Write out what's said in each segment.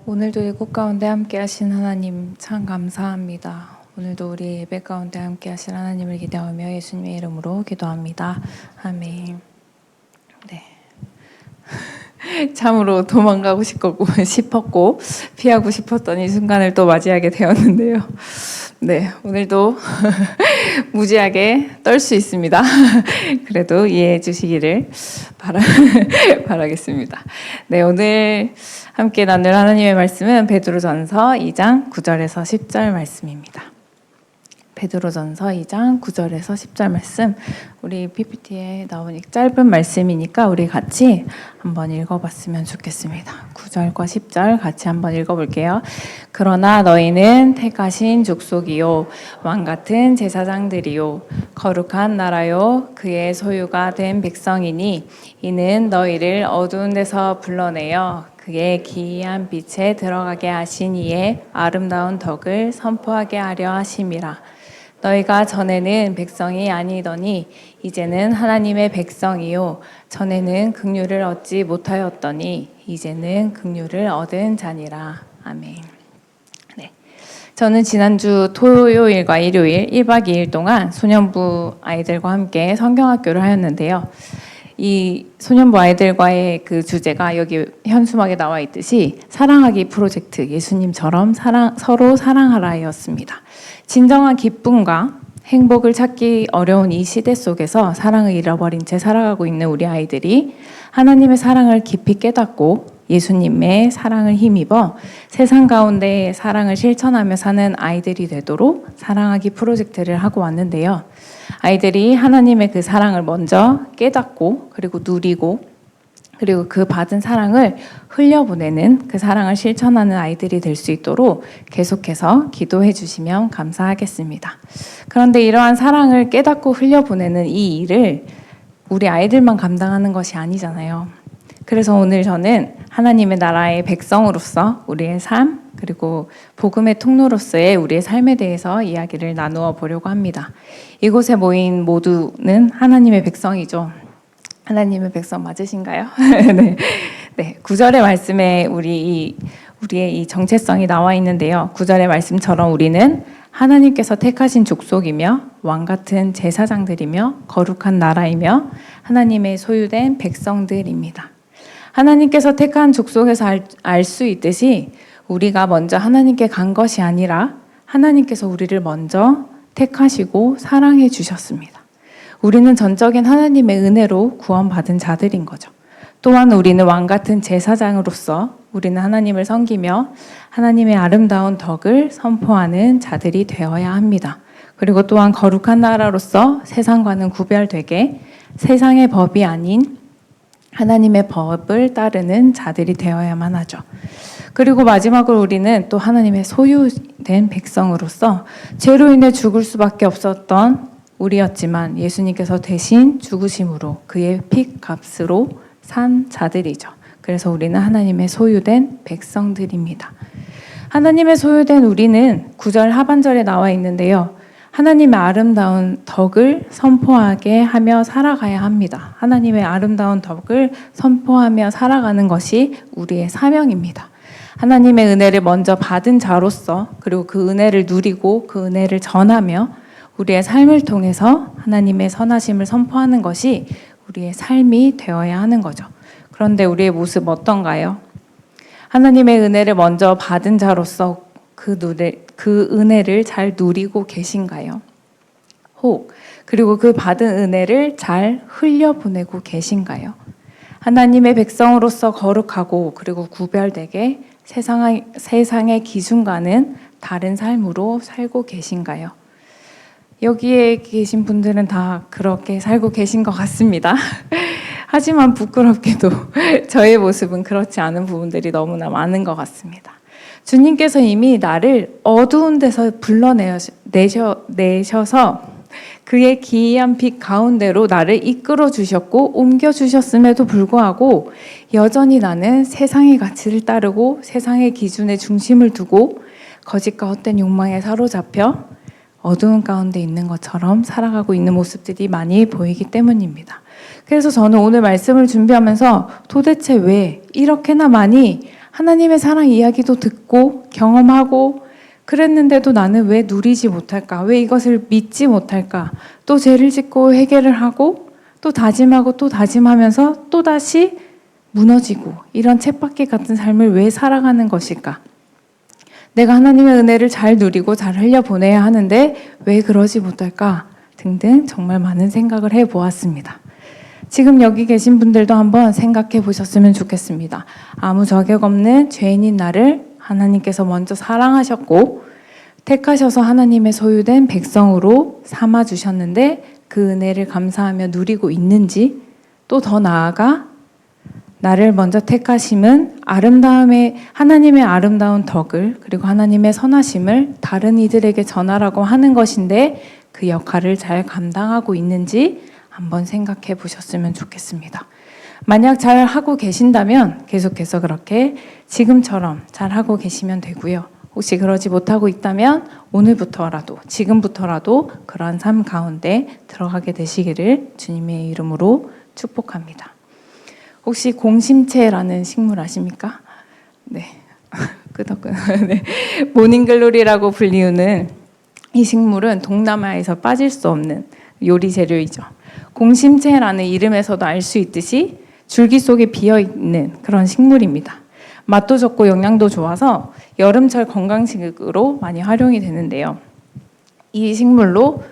오늘도 일곱 가운데 함께 하신 하나님 참 감사합니다. 오늘도 우리 예배 가운데 함께 하신 하나님을 기대하며 예수님의 이름으로 기도합니다. 아멘. 네. 참으로 도망가고 싶었고 피하고 싶었던 이 순간을 또 맞이하게 되었는데요. 네, 오늘도 무지하게 떨 수 있습니다. 그래도 이해해 주시기를 바라겠습니다. 네, 오늘 함께 나눌 하나님의 말씀은 베드로전서 2장 9절에서 10절 말씀입니다. 베드로전서 2장 9절에서 10절 말씀, 우리 PPT에 나오니 짧은 말씀이니까 우리 같이 한번 읽어봤으면 좋겠습니다. 9절과 10절 같이 한번 읽어볼게요. 그러나 너희는 택하신 족속이요 왕같은 제사장들이요 거룩한 나라요 그의 소유가 된 백성이니 이는 너희를 어두운 데서 불러내어 그의 기이한 빛에 들어가게 하신 이의 아름다운 덕을 선포하게 하려 하심이라. 너희가 전에는 백성이 아니더니 이제는 하나님의 백성이요 전에는 긍휼을 얻지 못하였더니 이제는 긍휼을 얻은 자니라. 아멘. 네. 저는 지난주 토요일과 일요일 1박 2일 동안 소년부 아이들과 함께 성경학교를 하였는데요. 이 소년부 아이들과의 그 주제가 여기 현수막에 나와 있듯이 사랑하기 프로젝트, 예수님처럼 서로 사랑하라였습니다. 진정한 기쁨과 행복을 찾기 어려운 이 시대 속에서 사랑을 잃어버린 채 살아가고 있는 우리 아이들이 하나님의 사랑을 깊이 깨닫고 예수님의 사랑을 힘입어 세상 가운데 사랑을 실천하며 사는 아이들이 되도록 사랑하기 프로젝트를 하고 왔는데요. 아이들이 하나님의 그 사랑을 먼저 깨닫고 그리고 누리고 그리고 그 받은 사랑을 흘려보내는 그 사랑을 실천하는 아이들이 될 수 있도록 계속해서 기도해 주시면 감사하겠습니다. 그런데 이러한 사랑을 깨닫고 흘려보내는 이 일을 우리 아이들만 감당하는 것이 아니잖아요. 그래서 오늘 저는 하나님의 나라의 백성으로서 우리의 삶 그리고 복음의 통로로서의 우리의 삶에 대해서 이야기를 나누어 보려고 합니다. 이곳에 모인 모두는 하나님의 백성이죠. 하나님의 백성 맞으신가요? 네. 9절의 말씀에 우리의 이 정체성이 나와 있는데요. 9절의 말씀처럼 우리는 하나님께서 택하신 족속이며 왕같은 제사장들이며 거룩한 나라이며 하나님의 소유된 백성들입니다. 하나님께서 택한 족속에서 알 수 있듯이 우리가 먼저 하나님께 간 것이 아니라 하나님께서 우리를 먼저 택하시고 사랑해 주셨습니다. 우리는 전적인 하나님의 은혜로 구원받은 자들인 거죠. 또한 우리는 왕같은 제사장으로서 우리는 하나님을 섬기며 하나님의 아름다운 덕을 선포하는 자들이 되어야 합니다. 그리고 또한 거룩한 나라로서 세상과는 구별되게 세상의 법이 아닌 하나님의 법을 따르는 자들이 되어야만 하죠. 그리고 마지막으로 우리는 또 하나님의 소유된 백성으로서 죄로 인해 죽을 수밖에 없었던 우리였지만 예수님께서 대신 죽으심으로 그의 핏값으로 산 자들이죠. 그래서 우리는 하나님의 소유된 백성들입니다. 하나님의 소유된 우리는 9절 하반절에 나와 있는데요. 하나님의 아름다운 덕을 선포하게 하며 살아가야 합니다. 하나님의 아름다운 덕을 선포하며 살아가는 것이 우리의 사명입니다. 하나님의 은혜를 먼저 받은 자로서 그리고 그 은혜를 누리고 그 은혜를 전하며 우리의 삶을 통해서 하나님의 선하심을 선포하는 것이 우리의 삶이 되어야 하는 거죠. 그런데 우리의 모습 어떤가요? 하나님의 은혜를 먼저 받은 자로서 그 은혜를 잘 누리고 계신가요? 그리고 그 받은 은혜를 잘 흘려보내고 계신가요? 하나님의 백성으로서 거룩하고 그리고 구별되게 세상의 기준과는 다른 삶으로 살고 계신가요? 여기에 계신 분들은 다 그렇게 살고 계신 것 같습니다. 하지만 부끄럽게도 저의 모습은 그렇지 않은 부분들이 너무나 많은 것 같습니다. 주님께서 이미 나를 어두운 데서 불러내셔서 그의 기이한 빛 가운데로 나를 이끌어 주셨고 옮겨 주셨음에도 불구하고 여전히 나는 세상의 가치를 따르고 세상의 기준에 중심을 두고 거짓과 헛된 욕망에 사로잡혀 어두운 가운데 있는 것처럼 살아가고 있는 모습들이 많이 보이기 때문입니다. 그래서 저는 오늘 말씀을 준비하면서 도대체 왜 이렇게나 많이 하나님의 사랑 이야기도 듣고 경험하고 그랬는데도 나는 왜 누리지 못할까? 왜 이것을 믿지 못할까? 또 죄를 짓고 회개를 하고 또 다짐하고 또 다짐하면서 또다시 무너지고 이런 쳇바퀴 같은 삶을 왜 살아가는 것일까? 내가 하나님의 은혜를 잘 누리고 잘 흘려보내야 하는데 왜 그러지 못할까? 등등 정말 많은 생각을 해보았습니다. 지금 여기 계신 분들도 한번 생각해 보셨으면 좋겠습니다. 아무 자격 없는 죄인인 나를 하나님께서 먼저 사랑하셨고 택하셔서 하나님의 소유된 백성으로 삼아주셨는데 그 은혜를 감사하며 누리고 있는지, 또 더 나아가 나를 먼저 택하심은 하나님의 아름다운 덕을 그리고 하나님의 선하심을 다른 이들에게 전하라고 하는 것인데 그 역할을 잘 감당하고 있는지 한번 생각해 보셨으면 좋겠습니다. 만약 잘 하고 계신다면 계속해서 그렇게 지금처럼 잘 하고 계시면 되고요. 혹시 그러지 못하고 있다면 오늘부터라도, 지금부터라도 그러한 삶 가운데 들어가게 되시기를 주님의 이름으로 축복합니다. 혹시 공심채라는 식물 아십니까? 네. 끄덕끄덕. 네. 모닝글로리라고 불리우는 이 식물은 동남아에서 빠질 수 없는 요리 재료이죠. 공심채라는 이름에서도 알 수 있듯이 줄기 속에 비어있는 그런 식물입니다. 맛도 좋고 영양도 좋아서 여름철 건강식으로 많이 활용이 되는데요. 이 식물로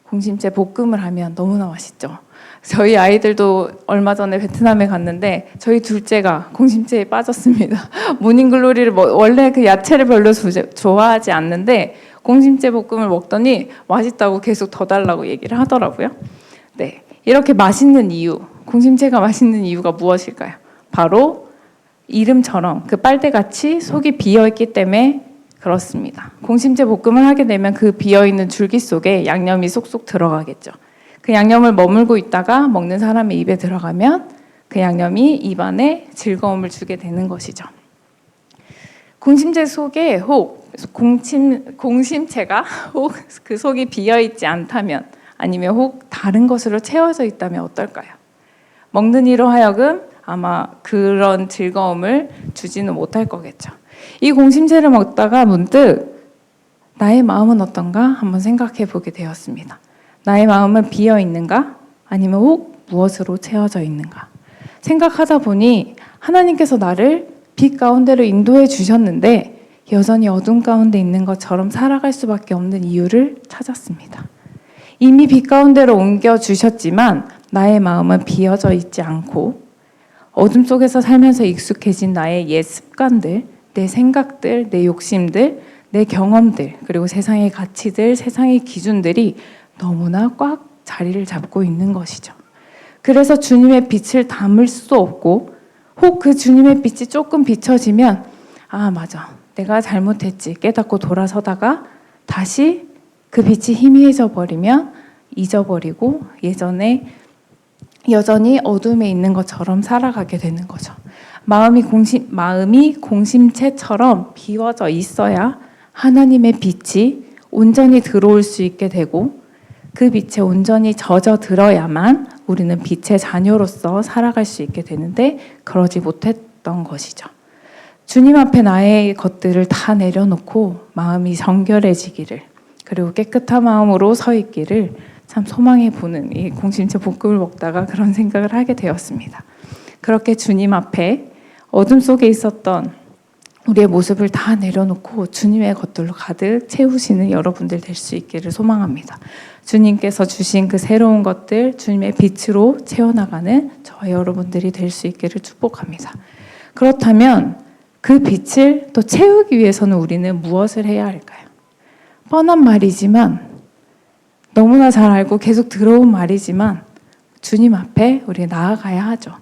공심채 볶음을 하면 너무나 맛있죠. 저희 아이들도 얼마 전에 베트남에 갔는데 저희 둘째가 공심채에 빠졌습니다. 모닝글로리를 원래 그 야채를 별로 좋아하지 않는데 공심채 볶음을 먹더니 맛있다고 계속 더 달라고 얘기를 하더라고요. 네, 이렇게 맛있는 이유, 공심채가 맛있는 이유가 무엇일까요? 바로 이름처럼 그 빨대같이 속이 비어있기 때문에 그렇습니다. 공심채 볶음을 하게 되면 그 비어있는 줄기 속에 양념이 쏙쏙 들어가겠죠. 그 양념을 머물고 있다가 먹는 사람의 입에 들어가면 그 양념이 입안에 즐거움을 주게 되는 것이죠. 공심채 속에 혹 공심채가 혹 그 속이 비어있지 않다면 아니면 혹 다른 것으로 채워져 있다면 어떨까요? 먹는 이로 하여금 아마 그런 즐거움을 주지는 못할 거겠죠. 이 공심채를 먹다가 문득 나의 마음은 어떤가 한번 생각해 보게 되었습니다. 나의 마음은 비어 있는가? 아니면 혹 무엇으로 채워져 있는가? 생각하다 보니 하나님께서 나를 빛 가운데로 인도해 주셨는데 여전히 어둠 가운데 있는 것처럼 살아갈 수밖에 없는 이유를 찾았습니다. 이미 빛 가운데로 옮겨 주셨지만 나의 마음은 비어져 있지 않고 어둠 속에서 살면서 익숙해진 나의 옛 습관들, 내 생각들, 내 욕심들, 내 경험들, 그리고 세상의 가치들, 세상의 기준들이 너무나 꽉 자리를 잡고 있는 것이죠. 그래서 주님의 빛을 담을 수 없고 혹 그 주님의 빛이 조금 비춰지면 아 맞아 내가 잘못했지 깨닫고 돌아서다가 다시 그 빛이 희미해져 버리면 잊어버리고 여전히 어둠에 있는 것처럼 살아가게 되는 거죠. 마음이 공심채처럼 비워져 있어야 하나님의 빛이 온전히 들어올 수 있게 되고 그 빛에 온전히 젖어들어야만 우리는 빛의 자녀로서 살아갈 수 있게 되는데 그러지 못했던 것이죠. 주님 앞에 나의 것들을 다 내려놓고 마음이 정결해지기를 그리고 깨끗한 마음으로 서 있기를 참 소망해 보는 이 공심채 볶음을 먹다가 그런 생각을 하게 되었습니다. 그렇게 주님 앞에 어둠 속에 있었던 우리의 모습을 다 내려놓고 주님의 것들로 가득 채우시는 여러분들 될 수 있기를 소망합니다. 주님께서 주신 그 새로운 것들 주님의 빛으로 채워나가는 저 여러분들이 될 수 있기를 축복합니다. 그렇다면 그 빛을 또 채우기 위해서는 우리는 무엇을 해야 할까요? 뻔한 말이지만 너무나 잘 알고 계속 들어온 말이지만 주님 앞에 우리 나아가야 하죠.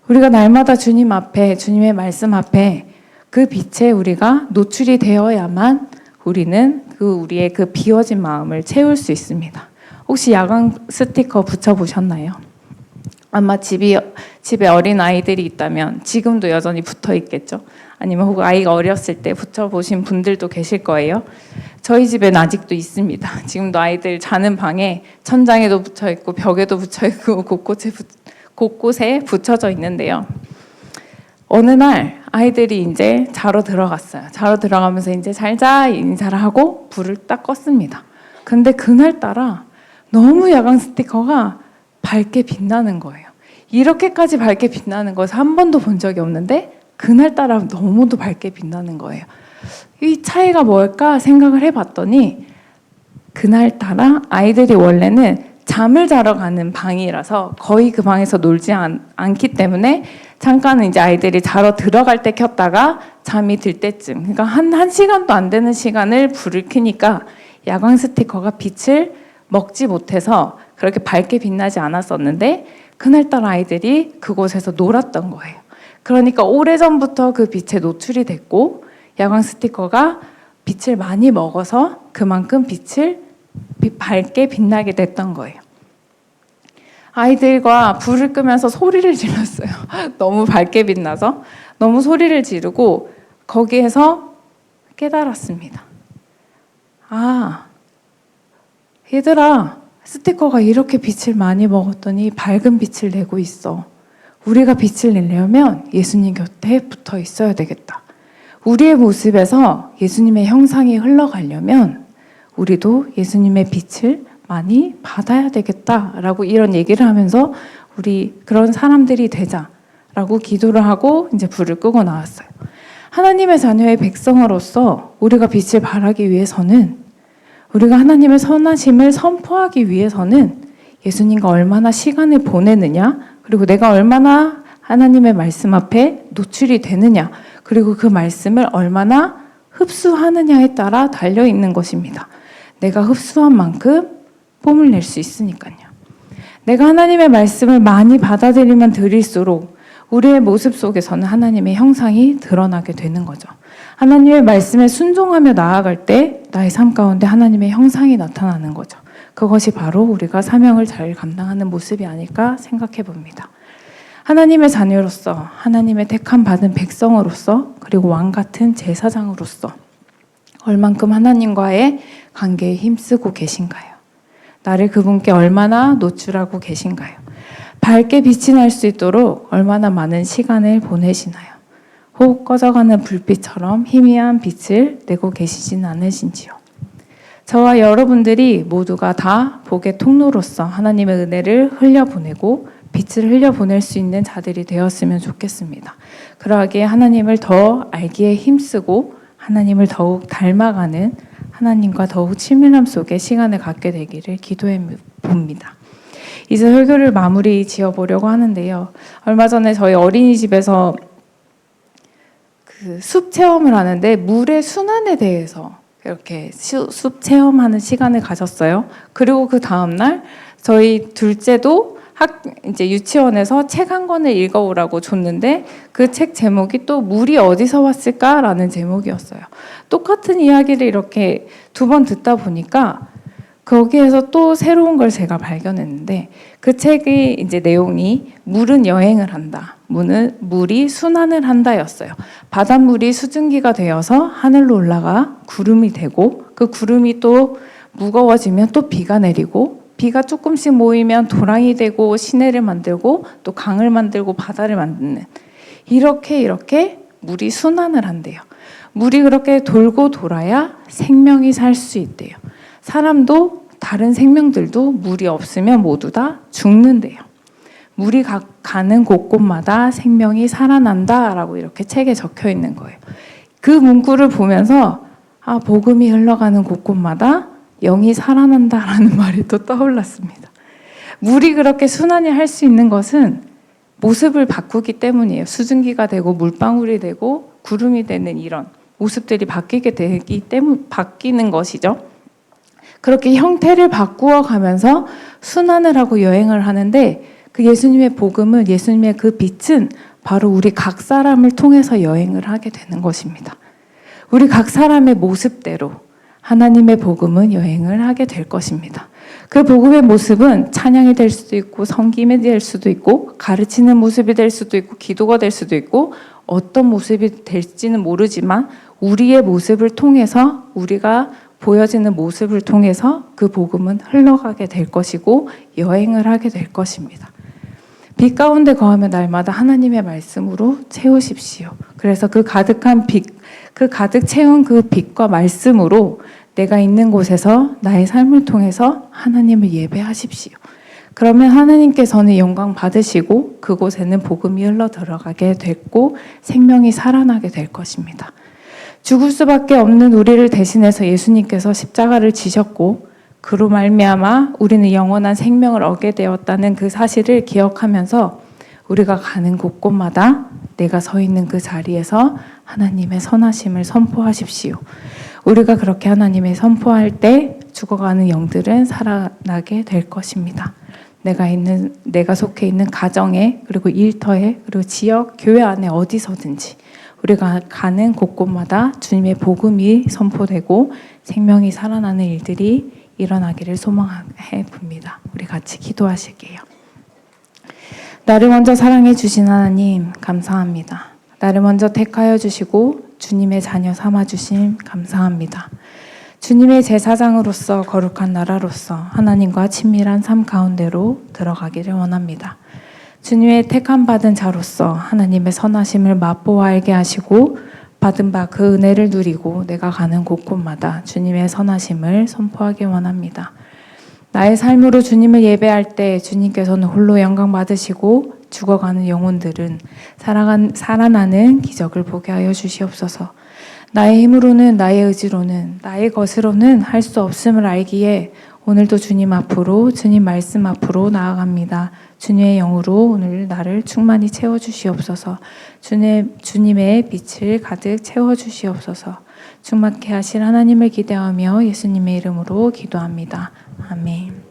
우리가 날마다 주님 앞에 주님의 말씀 앞에 그 빛에 우리가 노출이 되어야만 우리는 우리의 그 비워진 마음을 채울 수 있습니다. 혹시 야광 스티커 붙여보셨나요? 아마 집에 어린 아이들이 있다면 지금도 여전히 붙어 있겠죠. 아니면 혹은 아이가 어렸을 때 붙여보신 분들도 계실 거예요. 저희 집엔 아직도 있습니다. 지금도 아이들 자는 방에 천장에도 붙여 있고 벽에도 붙여 있고 곳곳에 붙여져 있는데요. 어느 날 아이들이 이제 자러 들어갔어요. 자러 들어가면서 이제 잘자 인사를 하고 불을 딱 껐습니다. 근데 그날따라 너무 야광 스티커가 밝게 빛나는 거예요. 이렇게까지 밝게 빛나는 것을 한 번도 본 적이 없는데 그날따라 너무도 밝게 빛나는 거예요. 이 차이가 뭘까 생각을 해봤더니 그날따라 아이들이 원래는 잠을 자러 가는 방이라서 거의 그 방에서 놀지 않기 때문에 잠깐은 이제 아이들이 자러 들어갈 때 켰다가 잠이 들 때쯤, 그러니까 한 시간도 안 되는 시간을 불을 켜니까 야광 스티커가 빛을 먹지 못해서 그렇게 밝게 빛나지 않았었는데 그날따라 아이들이 그곳에서 놀았던 거예요. 그러니까 오래전부터 그 빛에 노출이 됐고 야광 스티커가 빛을 많이 먹어서 그만큼 빛을 밝게 빛나게 됐던 거예요. 아이들과 불을 끄면서 소리를 질렀어요. 너무 밝게 빛나서 너무 소리를 지르고 거기에서 깨달았습니다. 아, 얘들아, 스티커가 이렇게 빛을 많이 먹었더니 밝은 빛을 내고 있어. 우리가 빛을 내려면 예수님 곁에 붙어 있어야 되겠다. 우리의 모습에서 예수님의 형상이 흘러가려면 우리도 예수님의 빛을 많이 받아야 되겠다라고 이런 얘기를 하면서 우리 그런 사람들이 되자라고 기도를 하고 이제 불을 끄고 나왔어요. 하나님의 자녀의 백성으로서 우리가 빛을 발하기 위해서는, 우리가 하나님의 선하심을 선포하기 위해서는 예수님과 얼마나 시간을 보내느냐, 그리고 내가 얼마나 하나님의 말씀 앞에 노출이 되느냐, 그리고 그 말씀을 얼마나 흡수하느냐에 따라 달려 있는 것입니다. 내가 흡수한 만큼 뽐을 낼 수 있으니까요. 내가 하나님의 말씀을 많이 받아들이면 드릴수록 우리의 모습 속에서는 하나님의 형상이 드러나게 되는 거죠. 하나님의 말씀에 순종하며 나아갈 때 나의 삶 가운데 하나님의 형상이 나타나는 거죠. 그것이 바로 우리가 사명을 잘 감당하는 모습이 아닐까 생각해 봅니다. 하나님의 자녀로서, 하나님의 택함 받은 백성으로서, 그리고 왕 같은 제사장으로서 얼만큼 하나님과의 관계에 힘쓰고 계신가요? 나를 그분께 얼마나 노출하고 계신가요? 밝게 빛이 날 수 있도록 얼마나 많은 시간을 보내시나요? 혹 꺼져가는 불빛처럼 희미한 빛을 내고 계시진 않으신지요? 저와 여러분들이 모두가 다 복의 통로로서 하나님의 은혜를 흘려보내고 빛을 흘려보낼 수 있는 자들이 되었으면 좋겠습니다. 그러하기에 하나님을 더 알기에 힘쓰고 하나님을 더욱 닮아가는, 하나님과 더욱 친밀함 속에 시간을 갖게 되기를 기도해 봅니다. 이제 설교를 마무리 지어보려고 하는데요. 얼마 전에 저희 어린이집에서 그 숲 체험을 하는데 물의 순환에 대해서 이렇게 숲 체험하는 시간을 가졌어요. 그리고 그 다음날 저희 둘째도 이제 유치원에서 책 한 권을 읽어오라고 줬는데 그 책 제목이 또 물이 어디서 왔을까라는 제목이었어요. 똑같은 이야기를 이렇게 두 번 듣다 보니까 거기에서 또 새로운 걸 제가 발견했는데 그 책의 이제 내용이 물은 여행을 한다. 물이 순환을 한다였어요. 바닷물이 수증기가 되어서 하늘로 올라가 구름이 되고 그 구름이 또 무거워지면 또 비가 내리고 비가 조금씩 모이면 도랑이 되고 시내를 만들고 또 강을 만들고 바다를 만드는 이렇게 물이 순환을 한대요. 물이 그렇게 돌고 돌아야 생명이 살 수 있대요. 사람도 다른 생명들도 물이 없으면 모두 다 죽는데요. 물이 가는 곳곳마다 생명이 살아난다라고 이렇게 책에 적혀 있는 거예요. 그 문구를 보면서 복음이 흘러가는 곳곳마다 영이 살아난다라는 말이 또 떠올랐습니다. 물이 그렇게 순환이 할 수 있는 것은 모습을 바꾸기 때문이에요. 수증기가 되고 물방울이 되고 구름이 되는 이런 모습들이 바뀌는 것이죠. 그렇게 형태를 바꾸어 가면서 순환을 하고 여행을 하는데 그 예수님의 복음은, 예수님의 그 빛은 바로 우리 각 사람을 통해서 여행을 하게 되는 것입니다. 우리 각 사람의 모습대로 하나님의 복음은 여행을 하게 될 것입니다. 그 복음의 모습은 찬양이 될 수도 있고 섬김이 될 수도 있고 가르치는 모습이 될 수도 있고 기도가 될 수도 있고 어떤 모습이 될지는 모르지만 우리의 모습을 통해서, 우리가 보여지는 모습을 통해서 그 복음은 흘러가게 될 것이고 여행을 하게 될 것입니다. 빛 가운데 거하며 날마다 하나님의 말씀으로 채우십시오. 그래서 그 가득한 빛, 그 가득 채운 그 빛과 말씀으로 내가 있는 곳에서 나의 삶을 통해서 하나님을 예배하십시오. 그러면 하나님께서는 영광 받으시고 그곳에는 복음이 흘러 들어가게 됐고 생명이 살아나게 될 것입니다. 죽을 수밖에 없는 우리를 대신해서 예수님께서 십자가를 지셨고 그로 말미암아 우리는 영원한 생명을 얻게 되었다는 그 사실을 기억하면서 우리가 가는 곳곳마다 내가 서 있는 그 자리에서 하나님의 선하심을 선포하십시오. 우리가 그렇게 하나님의 선포할 때 죽어가는 영들은 살아나게 될 것입니다. 내가 속해 있는 가정에, 그리고 일터에, 그리고 지역, 교회 안에 어디서든지 우리가 가는 곳곳마다 주님의 복음이 선포되고 생명이 살아나는 일들이 일어나기를 소망해 봅니다. 우리 같이 기도하실게요. 나를 먼저 사랑해 주신 하나님 감사합니다. 나를 먼저 택하여 주시고 주님의 자녀 삼아 주심 감사합니다. 주님의 제사장으로서 거룩한 나라로서 하나님과 친밀한 삶 가운데로 들어가기를 원합니다. 주님의 택함 받은 자로서 하나님의 선하심을 맛보아 알게 하시고 받은 바 그 은혜를 누리고 내가 가는 곳곳마다 주님의 선하심을 선포하기 원합니다. 나의 삶으로 주님을 예배할 때 주님께서는 홀로 영광 받으시고 죽어가는 영혼들은 살아나는 기적을 보게 하여 주시옵소서. 나의 힘으로는, 나의 의지로는, 나의 것으로는 할 수 없음을 알기에 오늘도 주님 앞으로, 주님 말씀 앞으로 나아갑니다. 주님의 영으로 오늘 나를 충만히 채워주시옵소서. 주님의 빛을 가득 채워주시옵소서. 충만케 하실 하나님을 기대하며 예수님의 이름으로 기도합니다. 아멘.